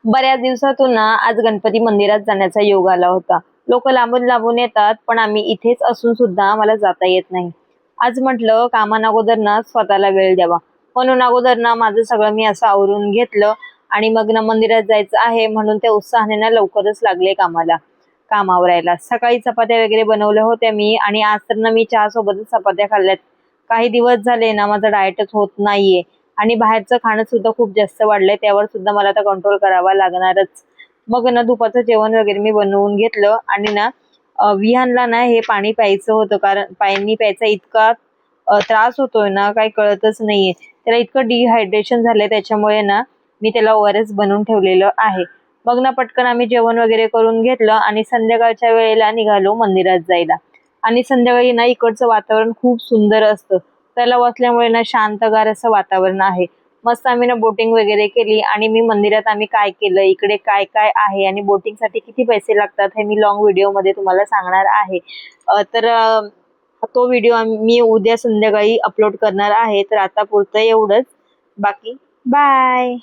बऱ्याच दिवसातून ना आज गणपती मंदिरात जाण्याचा योग आला होता. लोक लांबून लांबून येतात, पण आम्ही इथेच असून सुद्धा मला जाता येत नाही. आज म्हटलं कामाना अगोदर ना स्वतःला वेळ द्यावा, म्हणून अगोदर ना माझं सगळं मी असं आवरून घेतलं आणि मग ना मंदिरात जायचं आहे म्हणून त्या उत्साहाने ना लवकरच लागले काम आवरायला. सकाळी चपात्या वगैरे बनवल्या होत्या मी, आणि आज तर ना मी चहा सोबतच चपात्या खाल्ल्यात. काही दिवस झाले ना माझं डाएटच होत नाहीये आणि बाहेरचं खाणं सुद्धा खूप जास्त वाढलंय, त्यावर सुद्धा मला आता कंट्रोल करावा लागणारच. मग ना दुपारचं जेवण वगैरे मी बनवून घेतलं आणि ना विहानला ना हे पाणी प्यायचं होतं, कारण पाणी प्यायचा इतका त्रास होतोय ना काही कळतच नाहीये. त्याला इतकं डिहायड्रेशन झालंय, त्याच्यामुळे ना मी त्याला ORS बनवून ठेवलेलं आहे. मग ना पटकन आम्ही जेवण वगैरे करून घेतलं आणि संध्याकाळच्या वेळेला निघालो मंदिरात जायला. आणि संध्याकाळी ना इकडचं वातावरण खूप सुंदर असतं, त्याला वाचल्यामुळे ना शांतगार असं वातावरण आहे. मस्त आम्ही ना बोटिंग वगैरे केली आणि मी मंदिरात आम्ही काय केलं, इकडे काय काय आहे आणि बोटिंग साठी किती पैसे लागतात हे मी लॉंग व्हिडिओ मध्ये तुम्हाला सांगणार आहे. तो व्हिडिओ मी उद्या संध्याकाळी अपलोड करणार आहे. तर आता पुरतं एवढंच, बाकी बाय.